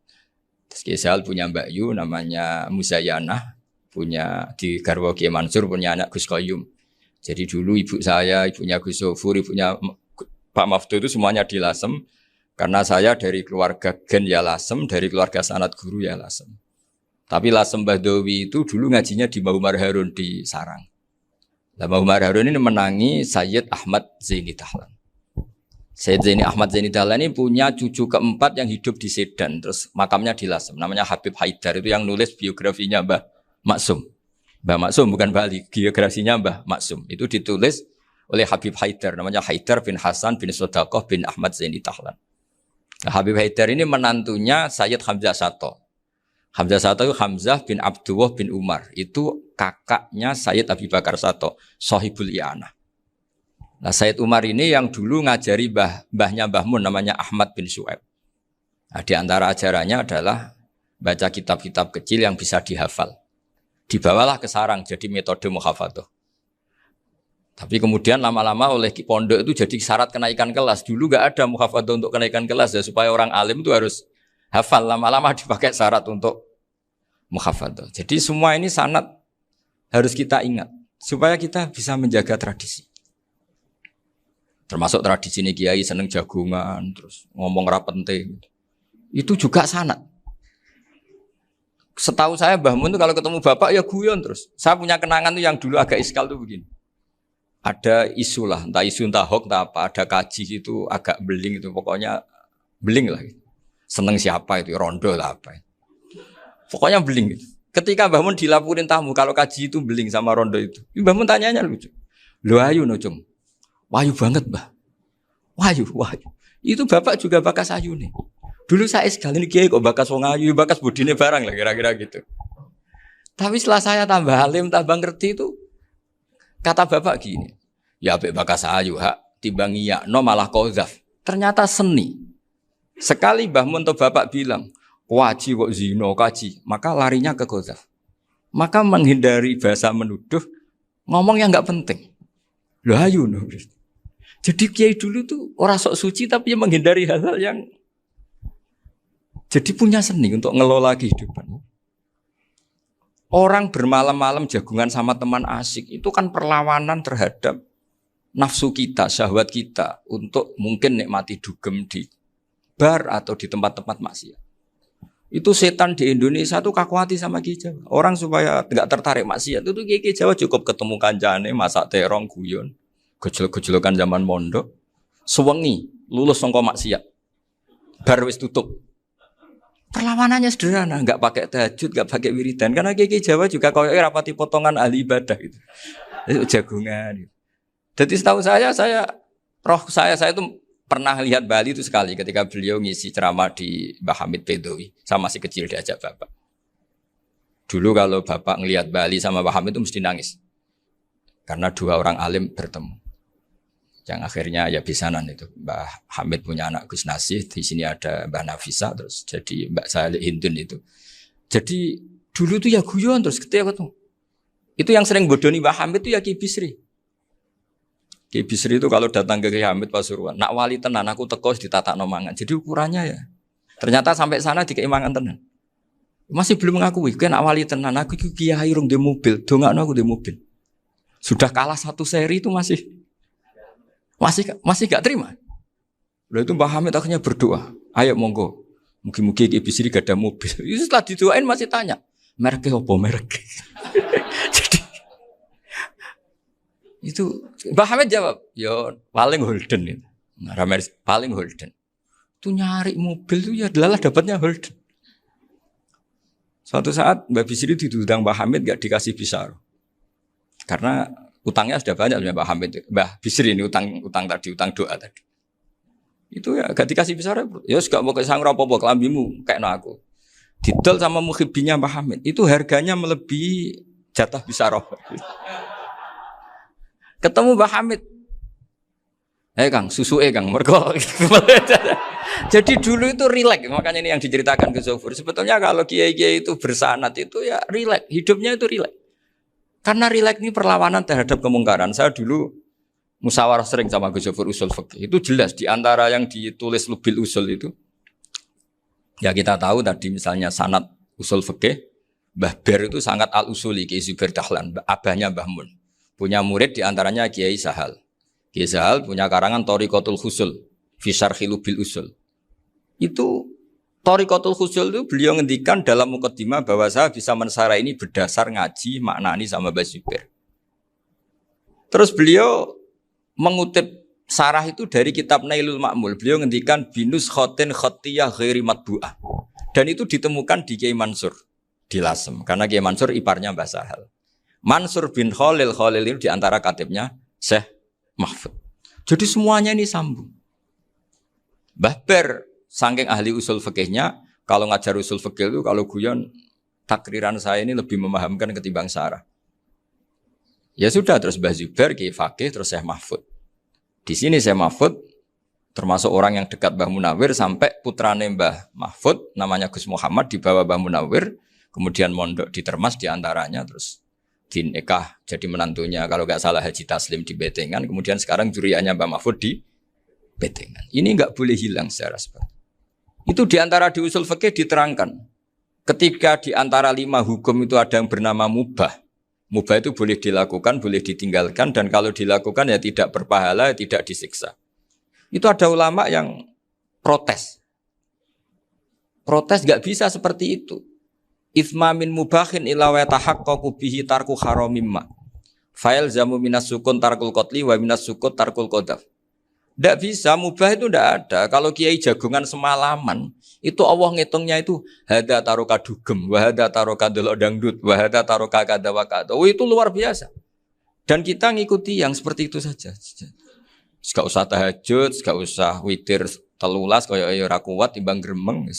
Terus Ki Sahal punya Mbak Yu namanya Muzayanah, punya di Garwa Ki Mansur punya anak Gus Qayyum. Jadi dulu ibu saya, ibunya Gus Zofur, ibunya Pak Maftuh itu semuanya di Lasem. Karena saya dari keluarga Gen ya Lasem, dari keluarga sanad guru ya Lasem. Tapi Lasem Bahdawi itu dulu ngajinya di Mbah Umar Harun di Sarang. Nah, Mbah Umar Harun ini menangi Sayyid Ahmad Zaini Dahlan. Sayyid Zaini Ahmad Zaini Dahlan ini punya cucu keempat yang hidup di Sedan, terus makamnya di Lasem. Namanya Habib Haidar, itu yang nulis biografinya Mbah Maksum. Mbah Maksum bukan Bali, biografinya Mbah Maksum. Itu ditulis oleh Habib Haidar, namanya Haidar bin Hasan bin Sodaqoh bin Ahmad Zaini Dahlan. Nah, Habib Haidar ini menantunya Sayyid Hamzah Sato. Hamzah Sato itu Hamzah bin Abdullah bin Umar. Itu kakaknya Sayyid Abi Bakar Sato, Sohibul I'anah. Nah, Sayyid Umar ini yang dulu ngajari mbahnya Mbah Mun namanya Ahmad bin Syuaib. Nah, di antara ajarannya adalah baca kitab-kitab kecil yang bisa dihafal. Dibawalah ke sarang jadi metode muhafadzah. Tapi kemudian lama-lama oleh pondok itu jadi syarat kenaikan kelas. Dulu gak ada muhafadzah untuk kenaikan kelas ya, supaya orang alim itu harus hafal. Lama-lama dipakai syarat untuk muhafadzah. Jadi semua ini sanad harus kita ingat supaya kita bisa menjaga tradisi. Termasuk tradisi ini kiai seneng jagungan, terus ngomong ra penting. Itu juga sanad. Setahu saya Mbah Mun itu kalau ketemu bapak ya guyon terus. Saya punya kenangan tuh yang dulu agak iskal tuh begini. Ada isu lah, entah isu entah hoax entah apa, ada kaji itu agak beling itu, pokoknya beling lah. Seneng siapa itu, rondo lah apa. Pokoknya beling gitu. Ketika Mbah Mun dilaporin tamu kalau kaji itu beling sama rondo itu. Mbah Mun tanyanya lucu. Lho ayu no cung. Wahyu banget Mbah. Wahyu. Itu bapak juga bakas ayu nih. Dulu saya sekali ini kiai kok bakas wong ayu, bakas budine barang lah kira-kira gitu. Tapi setelah saya tambah alim, tambah ngerti itu, kata bapak gini, ya apik bakas ayu hak, timbang iya, no malah kozaf. Ternyata seni. Sekali Mbah Mun atau bapak bilang, waji kok zino kaji, maka larinya ke kozaf. Maka menghindari bahasa menuduh, ngomong yang nggak penting. Loh ayu no. Jadi kiai dulu tuh orang sok suci tapi menghindari hal-hal yang jadi punya seni untuk ngelola kehidupan. Orang bermalam-malam jagungan sama teman asik itu kan perlawanan terhadap nafsu kita, syahwat kita untuk mungkin nikmati dugem di bar atau di tempat-tempat maksiat. Itu setan di Indonesia tuh kakuati sama Ki Jawa. Orang supaya tidak tertarik maksiat itu Ki Jawa cukup ketemu kancane masak terong guyon, gejol-gejolokan zaman mondok, sewengi lulus sangka maksiat. Bar wis tutup. Perlawanannya sederhana, enggak pakai tahajud, enggak pakai wiridan. Karena Ki Jawa juga koyoke rapati potongan ahli ibadah gitu. Itu jagungan. Gitu. Jadi setahu saya itu pernah lihat Bali itu sekali ketika beliau ngisi ceramah di Mbah Hamid Bedowi. Saya masih kecil diajak bapak. Dulu kalau bapak ngelihat Bali sama Mbah Hamid itu mesti nangis. Karena dua orang alim bertemu. Yang akhirnya ya bisanan itu. Mbah Hamid punya anak Gus Nasih, di sini ada Mbah Nafisa, terus jadi Mbak Salih Hindun itu. Jadi dulu tuh ya guyon terus ketika ketemu. Itu yang sering bodoni Mbah Hamid itu ya Ki Bisri. Ki Bisri itu kalau datang ke Ki Hamid Pasuruan, nak wali tenan aku teko ditata nomangan. Jadi ukurannya ya. Ternyata sampai sana dikei mangan tenan. Masih belum mengakui, kan nak wali tenan aku iki kiai rung di mobil, dongakno aku di mobil. Sudah kalah satu seri itu masih gak terima. Lalu itu Mbah Hamid akhirnya berdoa, ayo monggo, mungkin-mungkin Ki Bisri gak ada mobil. Itu setelah didoain masih tanya, mereknya apa merek? Jadi itu Mbah Hamid jawab, yo paling Holden itu, paling Holden. Itu nyari mobil itu ya adalah dapatnya Holden. Suatu saat Mbah Bisri diundang Mbah Hamid gak dikasih bisar, karena utangnya sudah banyak Mbah Hamid, Mbah Bisri ini utang doa tadi. Itu ya gak dikasih besar ya gak mau kesang apa-apa kelambimu kayak aku. Didol sama muhibbinya Mbah Hamid. Itu harganya melebihi jatah bisaroh. Ketemu Mbah Hamid. Kang, susu Kang, mergo. Jadi dulu itu rileks, makanya ini yang diceritakan ke Zofur. Sebetulnya kalau kiai-kiai itu bersanad itu ya rileks, hidupnya itu rileks. Karena rileks ini perlawanan terhadap kemungkaran. Saya dulu musyawarah sering sama Gus Zofur usul fikih. Itu jelas di antara yang ditulis Lubil Usul itu. Ya kita tahu tadi misalnya sanad usul fikih, Mbah Ber itu sangat al-usuli Kiai Zubair Dahlan, abahnya Mbah Mun. Punya murid di antaranya Kiai Sahal. Kiai Sahal punya karangan Thariqatul Husul fi Syarhi Lubil Usul. Itu Thariqatul Khusyul itu beliau ngendikan dalam mukaddimah bahwa saya bisa mensarah ini berdasar ngaji, maknani sama Mbah Zubair. Terus beliau mengutip sarah itu dari kitab Nailul Ma'mul. Beliau ngendikan binus khotin khotiyah ghairi matbu'ah. Dan itu ditemukan di Kiai Mansur di Lasem. Karena Kiai Mansur iparnya Mbah Sahal. Mansur bin Khalil itu diantara katibnya Syekh Mahfud. Jadi semuanya ini sambung. Mbah Ber saking ahli usul fikihnya, kalau ngajar usul fikih itu kalau guyon takriran saya ini lebih memahamkan ketimbang sarah. Ya sudah, terus Mbah Zubair, Kiai Fakih, terus Syekh Mahfud. Di sini Syekh Mahfud termasuk orang yang dekat Mbah Munawir sampai putrane Mbah Mahfud namanya Gus Muhammad dibawa Mbah Munawir, kemudian mondok di Termas diantaranya, terus dinikah jadi menantunya kalau nggak salah Haji Taslim di Betengan, kemudian sekarang juriannya Mbah Mahfud di Betengan. Ini nggak boleh hilang secara seperti itu. Diantara di usul fikih diterangkan ketika diantara 5 hukum itu ada yang bernama mubah. Mubah itu boleh dilakukan, boleh ditinggalkan, dan kalau dilakukan ya tidak berpahala, tidak disiksa. Itu ada ulama yang protes. Protes nggak bisa seperti itu. Ithma min mubahin ila wa tahaqqaqu bihi tarku haramimma. Fa'il zamu minas sukun tarkul qatli wa minas sukut tarkul qadaf. Tidak bisa, mubah itu tidak ada. Kalau kiai jagungan semalaman, itu Allah ngitungnya itu hada taroka dugem, wahada taroka delok dangdut, wahada taroka kada wakada. Oh, itu luar biasa. Dan kita ngikuti yang seperti itu saja. Gak usah tahajud, gak usah witir telulas, kaya ora kuat timbang gremeng.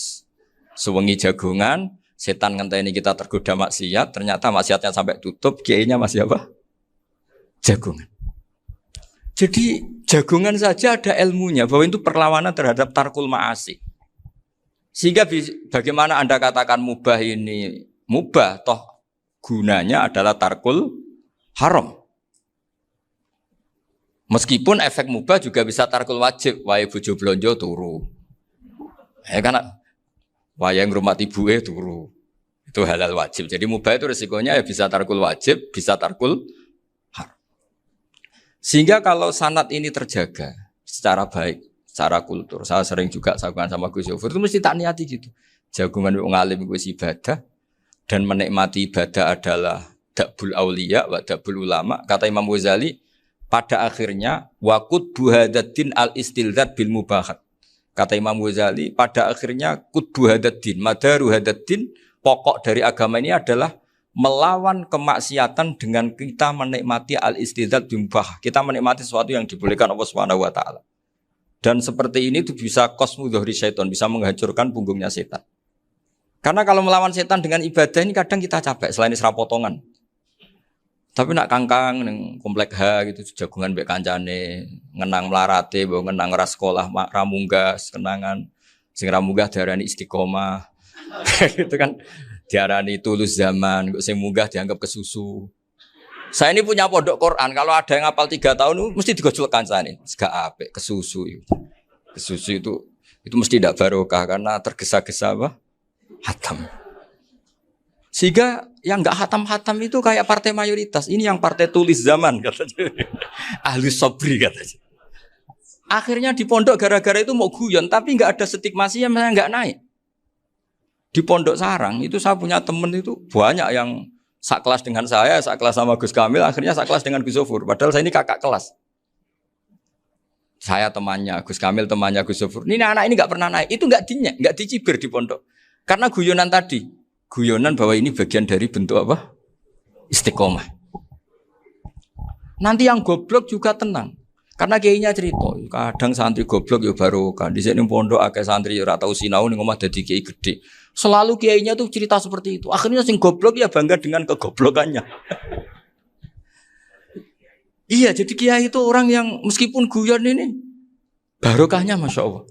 Sewengi jagungan, setan ngenteni kita tergoda maksiat, ternyata maksiatnya sampai tutup, kiainya masih apa? Jagungan. Jadi jagungan saja ada ilmunya bahwa itu perlawanan terhadap tarkul ma'asi. Sehingga bagaimana Anda katakan mubah ini mubah, toh gunanya adalah tarkul haram. Meskipun efek mubah juga bisa tarkul wajib, wae bojo blonjo turu. Ya kan wae ngrumati ibuke turu. Itu halal wajib. Jadi mubah itu resikonya ya bisa tarkul wajib, bisa tarkul haram. Sehingga kalau sanad ini terjaga secara baik, secara kultur, saya sering juga sakuan sama Gus Yofur, itu mesti tak niati gitu. Jagungan wong alim gue ibadah dan menikmati ibadah adalah dabul auliya wa dabul ulama. Kata Imam Ghazali, pada akhirnya waqud buhadatin al istilzat bil mubahat. Kata Imam Ghazali, pada akhirnya qutbu hadatin, madaru hadatin, pokok dari agama ini adalah melawan kemaksiatan dengan kita menikmati al-istidzat bimbah. Kita menikmati sesuatu yang dibolehkan Allah Subhanahu wa taala. Dan seperti ini itu bisa qasmu dhuhri syaitan, bisa menghancurkan punggungnya setan. Karena kalau melawan setan dengan ibadah ini kadang kita capek selain isra potongan. Tapi nak kangkang ning komplek H gitu jagungan mbek kancane, ngenang melarate, mbok ngenang ras sekolah ramunggas, kenangan sing ramunggas diarani istiqomah. Gitu kan. Diarani tulus zaman, kok sing munggah dianggap kesusu. Saya ini punya pondok Quran, kalau ada yang hafal 3 tahun mesti digojol kancane. Gak apik kesusu itu. Kesusu itu mesti tidak barokah karena tergesa-gesa apa? Hatam. Sehingga yang enggak hatam-hatam itu kayak partai mayoritas. Ini yang partai tulis zaman katanya. Ahli sabri katanya. Akhirnya di pondok gara-gara itu mau guyon tapi enggak ada stigmasi yang enggak naik. Di Pondok Sarang itu saya punya teman itu banyak yang sekelas dengan saya, sekelas sama Gus Kamil, akhirnya sekelas dengan Gus Sofur. Padahal saya ini kakak kelas. Saya temannya, Gus Kamil temannya Gus Sofur. Ini anak ini nggak pernah naik, itu nggak dicibir di pondok. Karena guyonan tadi, guyonan bahwa ini bagian dari bentuk apa? Istiqomah. Nanti yang goblok juga tenang. Karena kiainya cerita, kadang santri goblok ya barokah. Di sini pondok akeh santri ora tau sinau ning omah dadi kiai gede. Selalu kiainya tuh cerita seperti itu. Akhirnya sing goblok ya bangga dengan kegoblokannya. Iya, jadi kiai itu orang yang meskipun guyon ini barokahnya Masya Allah.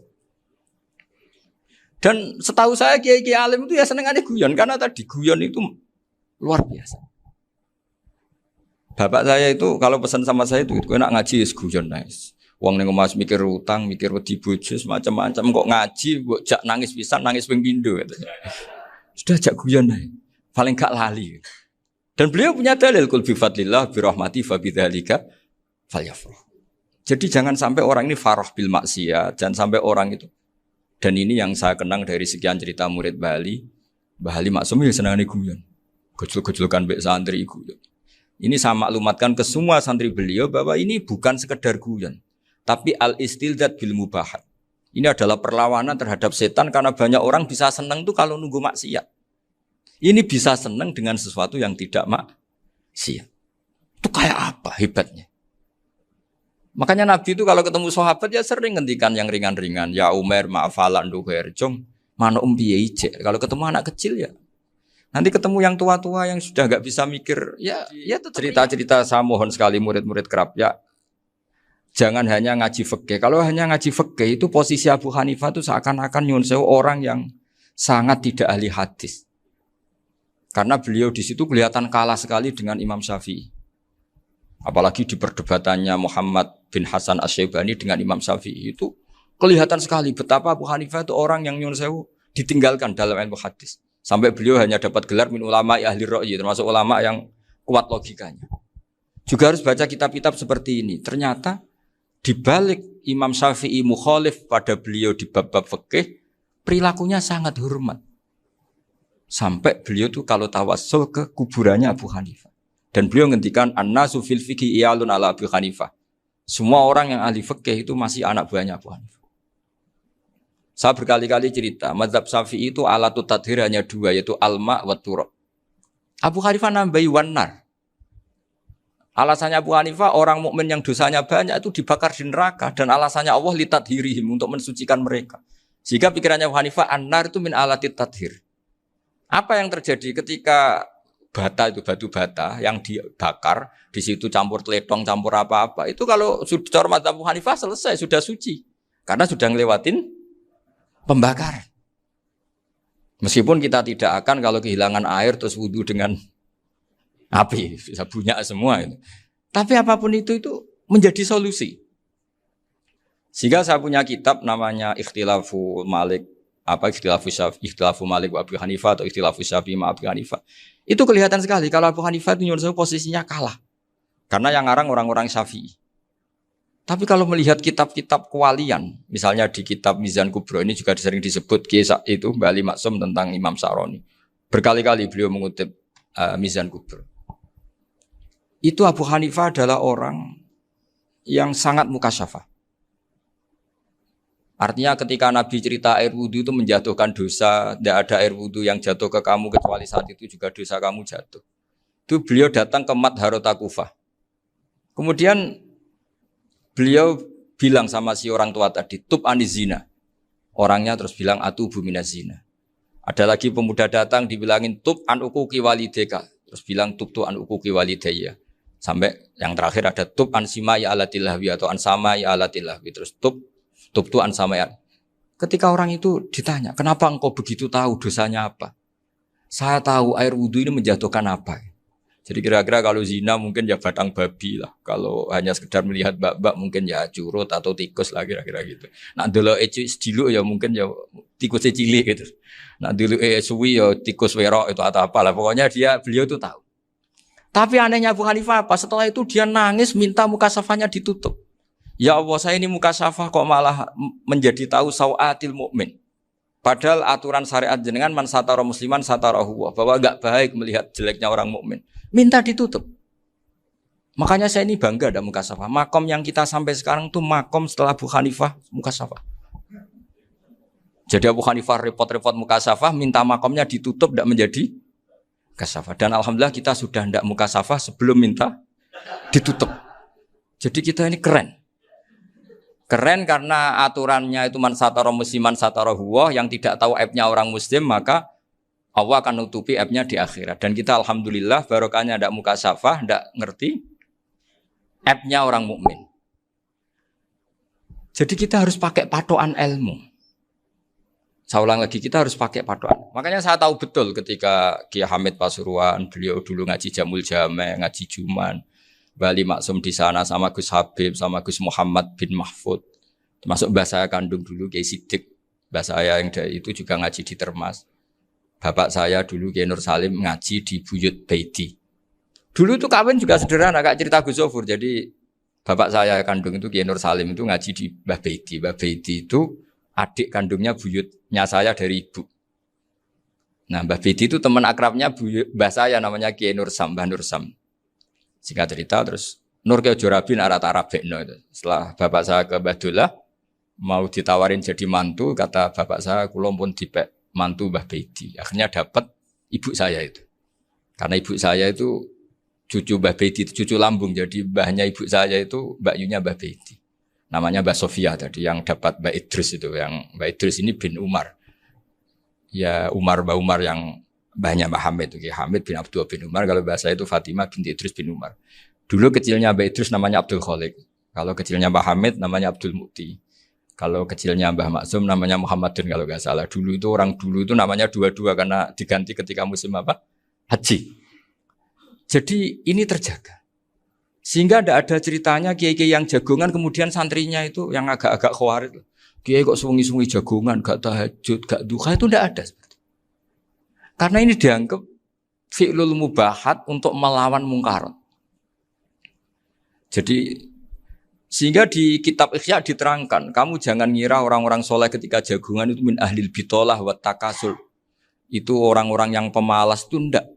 Dan setahu saya kiai-kiai alim itu ya senengannya guyon karena tadi guyon itu luar biasa. Bapak saya itu kalau pesan sama saya itu enak ngaji ya guyon nice. Wong ning omah mikir utang, mikir wedi bojo macam-macam kok ngaji mbok jak nangis pisan, nangis ping pindho katanya. Sudah jak guyon ae. Paling gak lali. Dan beliau punya dalil kul bi fadlillah bi rahmati fa bidzalika falyafrah. Jadi jangan sampai orang ini farah bil maksiat, jangan sampai orang itu Dan ini yang saya kenang dari sekian cerita murid Bali. Mbah Ali Maksum ya senangane guyon. Gojlok-gojlokan mbek santri guyon. Ini saya maklumatkan ke semua santri beliau bahwa ini bukan sekedar guyon, tapi al-istildad bil mubahat. Ini adalah perlawanan terhadap setan karena banyak orang bisa senang tuh kalau nunggu maksiat. Ini bisa senang dengan sesuatu yang tidak maksiat. Itu kayak apa hebatnya? Makanya Nabi itu kalau ketemu sahabat ya sering ngendikan yang ringan-ringan. Ya Umar, ma'afalan duher, jom. Mana piye ije. Kalau ketemu anak kecil ya. Nanti ketemu yang tua-tua yang sudah enggak bisa mikir, ya cerita-cerita saya mohon sekali murid-murid kerap ya. Jangan hanya ngaji fikih. Kalau hanya ngaji fikih itu posisi Abu Hanifah itu seakan-akan nyun sewu orang yang sangat tidak ahli hadis. Karena beliau di situ kelihatan kalah sekali dengan Imam Syafi'i. Apalagi di perdebatannya Muhammad bin Hasan Asy-Syaibani dengan Imam Syafi'i itu kelihatan sekali betapa Abu Hanifah itu orang yang nyun sewu ditinggalkan dalam ilmu hadis. Sampai beliau hanya dapat gelar min ulama ahli ra'yi, termasuk ulama yang kuat logikanya. Juga harus baca kitab-kitab seperti ini. Ternyata di balik Imam Syafi'i mukhalif pada beliau di bab-bab fikih, perilakunya sangat hormat. Sampai beliau tuh kalau tawassul ke kuburannya Abu Hanifah. Dan beliau ngendikan an-nasu fil fiqhi iyalun ala Abu Hanifah. Semua orang yang ahli fikih itu masih anak buahnya Abu Hanifah. Saya berkali-kali cerita, mazhab Syafi'i itu alatut tadhir hanya dua, yaitu al-ma' wa turab. Abu Hanifah nambahi wanar. Alasannya Abu Hanifah, orang mukmin yang dosanya banyak itu dibakar di neraka. Dan alasannya Allah litadhirihim, untuk mensucikan mereka. Sehingga pikirannya Abu Hanifah, an-nar itu min alatit tadhir. Apa yang terjadi ketika bata itu, batu bata yang dibakar, di situ campur teletong, campur apa-apa. Itu kalau sudah mazhab Abu Hanifah selesai, sudah suci. Karena sudah ngelewatin pembakaran. Meskipun kita tidak akan kalau kehilangan air terus wudu dengan api, bisa bunyak semua itu. Tapi apapun itu menjadi solusi. Sehingga saya punya kitab namanya Ikhtilafu Malik, Ikhtilafu Malik wa Abu Hanifah atau Ikhtilafu Syafi'i ma Abu Hanifah. Itu kelihatan sekali kalau Abu Hanifah itu nyuruh posisinya kalah. Karena yang ngarang orang-orang Syafi'i. Tapi kalau melihat kitab-kitab kewalian, misalnya di kitab Mizan Kubro ini juga sering disebut kisah itu Mbah Ali Maksum tentang Imam Sa'roni. Berkali-kali beliau mengutip Mizan Kubro. Itu Abu Hanifah adalah orang yang sangat mukasyafah. Artinya ketika Nabi cerita air wudu itu menjatuhkan dosa, tidak ada air wudu yang jatuh ke kamu kecuali saat itu juga dosa kamu jatuh. Itu beliau datang ke Madharota Kufah. Kemudian beliau bilang sama si orang tua tadi, tub anizina. Orangnya terus bilang atubu minazina. Ada lagi pemuda datang dibilangin tub an uquqi walideka. Terus bilang tub tu an uquqi walidayya. Sampai yang terakhir ada tub an simai alatilahwi atau an samai alatilahwi. Terus tub tu an samai. Ketika orang itu ditanya, kenapa engkau begitu tahu dosanya apa? Saya tahu air wudu ini menjatuhkan apa. Jadi kira-kira kalau zina mungkin ya batang babi lah. Kalau hanya sekedar melihat bak-bak mungkin ya curut atau tikus lah kira-kira gitu. Nak dulu diluk ya mungkin ya tikusnya cilik gitu. Nak dulu suwi ya tikus werok itu atau apalah. Pokoknya beliau itu tahu. Tapi anehnya Abu Hanifah apa? Setelah itu dia nangis minta mukasafahnya ditutup. Ya Allah, saya ini mukasafah kok malah menjadi tahu sawatil mukmin. Padahal aturan syariat jenengan man satara musliman satarahu, bahwa enggak baik melihat jeleknya orang mukmin. Minta ditutup. Makanya saya ini bangga ada mukasafah. Makom yang kita sampai sekarang tuh makom setelah Abu Hanifah mukasafah. Jadi Abu Hanifah repot-repot mukasafah, minta makomnya ditutup tidak menjadi mukasafah. Dan alhamdulillah kita sudah tidak mukasafah sebelum minta ditutup. Jadi kita ini keren. Keren karena aturannya itu man satara musliman satara huwa, yang tidak tahu aibnya orang muslim maka Allah akan nutupi aibnya di akhirat. Dan kita alhamdulillah barokahnya tidak mukasafah, tidak ngerti aibnya orang mukmin. Jadi kita harus pakai patokan ilmu. Saya ulang lagi, kita harus pakai patokan. Makanya saya tahu betul ketika Kiai Hamid Pasuruan, beliau dulu ngaji Jamul Jame, ngaji Juman, Mbah Ali Maksum di sana sama Gus Habib, sama Gus Muhammad bin Mahfud. Termasuk mbah saya kandung dulu Kiai Sidik. Mbah saya yang dari itu juga ngaji di Termas. Bapak saya dulu Kiai Nur Salim ngaji di Buyut Baiti. Dulu itu kawin juga sederhana, kayak cerita Gus Zofur. Jadi bapak saya kandung itu Kiai Nur Salim itu ngaji di Mbah Baiti. Mbah Baiti itu adik kandungnya buyutnya saya dari ibu. Nah, Mbah Bedi itu teman akrabnya mbah saya namanya Kiai Nursam, Mbah Nursam. Singkat cerita terus Nur ke Jorabi arah Tarabekno itu. Setelah bapak saya ke Badullah mau ditawarin jadi mantu, kata bapak saya kula pun dipek mantu Mbah Bedi. Akhirnya dapat ibu saya itu. Karena ibu saya itu cucu Mbah Bedi, cucu lambung. Jadi mbahnya ibu saya itu Mbak Yunya Mbah Bedi. Namanya Mbah Sofia tadi yang dapat Mbak Idris itu. Yang Mbak Idris ini bin Umar. Ya Mbah Umar yang mbahnya Mbah Hamid itu. Hamid bin Abdul bin Umar. Kalau bahasa itu Fatimah binti Idris bin Umar. Dulu kecilnya Mbah Idris namanya Abdul Khalik. Kalau kecilnya Mbah Hamid namanya Abdul Mukti. Kalau kecilnya Mbah Maksum namanya Muhammadin kalau nggak salah. Dulu itu orang dulu itu namanya dua-dua karena diganti ketika musim apa? Haji. Jadi ini terjaga. Sehingga tidak ada ceritanya kiai-kiai yang jagongan kemudian santrinya itu yang agak-agak khawatir. Kiai kok sungi-sungi jagongan, gak tahajud, gak duha, itu tidak ada. Karena ini dianggap fi'lul mubahat untuk melawan mungkarat. Jadi sehingga di kitab Ihya diterangkan, kamu jangan ngira orang-orang soleh ketika jagungan itu min ahlil bitolah wa takasul. Itu orang-orang yang pemalas itu enggak.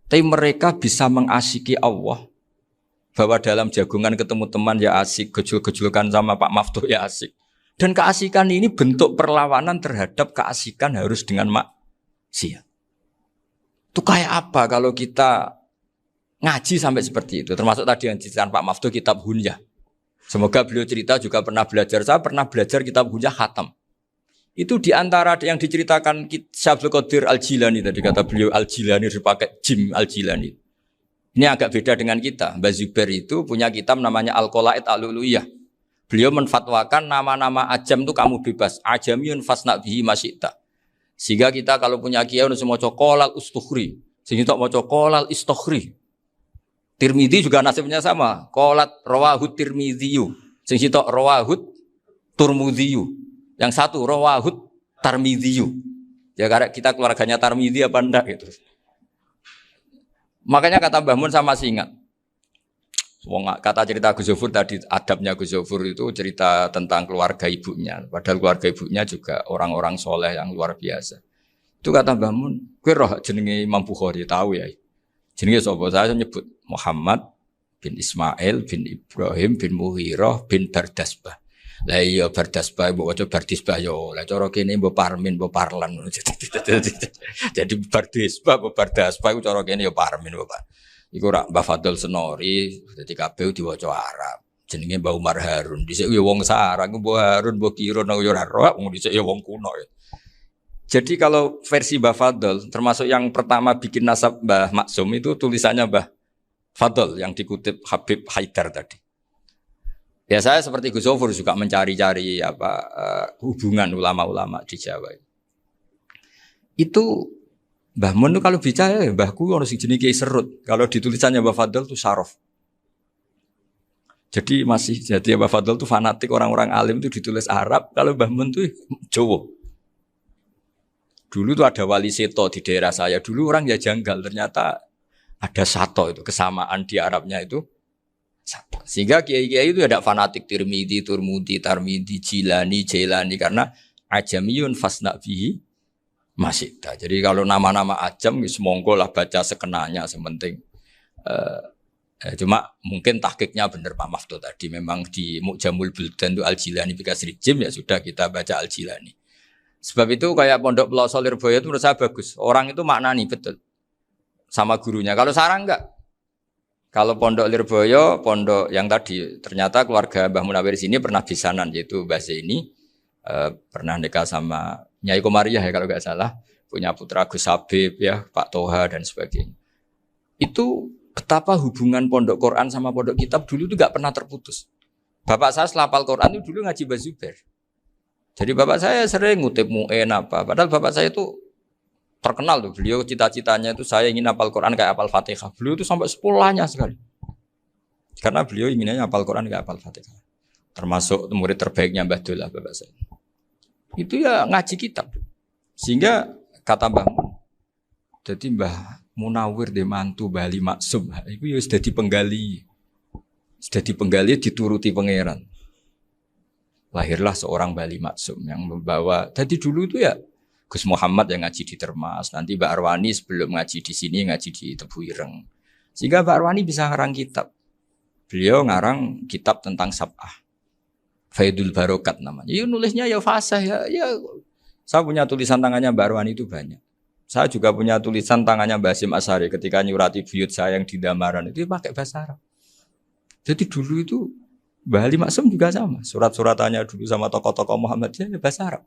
Tapi mereka bisa mengasyiki Allah. Bahwa dalam jagungan ketemu teman ya asik, gejul-gejulkan sama Pak Maftuh ya asik. Dan keasikan ini bentuk perlawanan terhadap keasikan harus dengan maksiat. Itu kayak apa kalau kita ngaji sampai seperti itu. Termasuk tadi yang diceritakan Pak Maftuh kitab Hunyah. Semoga beliau cerita juga pernah belajar. Saya pernah belajar kitab Hunyah khatam. Itu diantara yang diceritakan Syabdul Qadir Al-Jilani tadi kata beliau Al-Jilani dipakai Jim Al-Jilani. Ini agak beda dengan kita. Mbah Zubair itu punya kitab namanya Al-Qolaid Al-Uluyah. Beliau menfatwakan nama-nama ajam itu kamu bebas. Ajamiyun fasna bihi masyita. Sehingga kita kalau punya kiai harus mau qolal ustukhri. Sehingga mau qolal istukhri. Tirmidzi juga nasibnya sama. Qolat rawahut Tirmidziyu. Sehingga rawahut Turmudziyu. Yang satu rawahut Tarmidziyu. Ya karena kita keluarganya Tarmidzi apa enggak gitu. Makanya kata Mbah Mun sama masih ingat. Kata cerita Gus Zofur tadi, adabnya Gus Zofur itu cerita tentang keluarga ibunya. Padahal keluarga ibunya juga orang-orang soleh yang luar biasa. Itu kata Mbah Mun, kowe roh jenenge Imam Bukhari tahu ya. Jenenge sapa? Saya nyebut Muhammad bin Ismail bin Ibrahim bin Mughirah bin Bardasbah. Lah iya Bardasbah mbok waca Bardisbah yo. Lah cara kene mbok Parmin mbok Parlan. Jadi Bardisbah mbok Bardasbah iku cara kene yo Parmin mbok. Iku rak Mbah Fadl Senori, dadi kabeh diwaca Arab. Jenenge Mbah Umar Harun. Dhisik yo wong Sarang, Mbah Harun, Mbah Kiro nang yo ora roh, dhisik yo wong kuno. Jadi kalau versi Mbah Fadl, termasuk yang pertama bikin nasab Mbah Maksum itu tulisannya Mbah Fadl yang dikutip Habib Haidar tadi. Ya saya seperti Gus Zofur juga mencari-cari hubungan ulama-ulama di Jawa. Itu Mbah Mun itu kalau bicara, mbahku harus jenis Kiai Serut. Kalau ditulisannya Mbah Fadl itu Sarof. Jadi Mbah Fadl itu fanatik orang-orang alim itu ditulis Arab. Kalau Mbah Mun itu Jawa. Dulu itu ada wali seto di daerah saya. Dulu orang ya janggal. Ternyata ada sato itu kesamaan di Arabnya itu. Sato. Sehingga kiai-kiai itu ada fanatik Tirmidzi, Turmudi, Tarmidi, Jilani, Jailani karena ajamiyun fasna bihi masih. Jadi kalau nama-nama ajam semonggo lah baca sekenanya sementing. Cuma mungkin tahqiqnya benar Pak Maftuh tadi memang di Mu'jamul Buldan itu Al-Jilani Bikasri Jim ya sudah kita baca Al-Jilani. Sebab itu kayak Pondok Pelosok Lirboyo itu menurut saya bagus. Orang itu maknani betul sama gurunya. Kalau Sarang enggak. Kalau Pondok Lirboyo, pondok yang tadi ternyata keluarga Mbah Munawir sini pernah bisanan yaitu Mbah Zaini pernah nikah sama Nyai Komariah ya kalau nggak salah, punya putra Gus Habib ya, Pak Toha dan sebagainya. Itu betapa hubungan pondok Quran sama pondok kitab dulu itu nggak pernah terputus. Bapak saya setelah hafal Quran itu dulu ngaji Mbah Zubair. Jadi bapak saya sering ngutip mu'en apa, padahal bapak saya itu terkenal tuh, beliau cita-citanya itu saya ingin hafal Quran kayak hafal Fatihah. Beliau itu sampai sepulahnya sekali. Karena beliau inginnya hafal Quran kayak hafal Fatihah. Termasuk murid terbaiknya Mbah Dullah bapak saya. Itu ya ngaji kitab. Sehingga kata Mbah Mun, jadi Mbah Munawir de mantu Bali Maksum, itu ya sudah dipenggali. Sudah dipenggali dituruti pangeran. Lahirlah seorang Bali Maksum yang membawa. Jadi dulu itu ya Gus Muhammad yang ngaji di Termas, nanti Mbak Arwani sebelum ngaji di sini ngaji di Tebu Ireng. Sehingga Mbak Arwani bisa ngarang kitab. Beliau ngarang kitab tentang Sab'ah. Faidul Barokat namanya. Ya nulisnya ya fasih ya. Saya punya tulisan tangannya Mbak Arwani itu banyak. Saya juga punya tulisan tangannya Mbak Hasyim Asy'ari ketika nyurati buyut saya yang di Damaran itu pakai bahasa Arab. Jadi dulu itu Mbah Ali Maksum juga sama. Surat-suratannya dulu sama tokoh-tokoh Muhammadiyah ya bahasa Arab.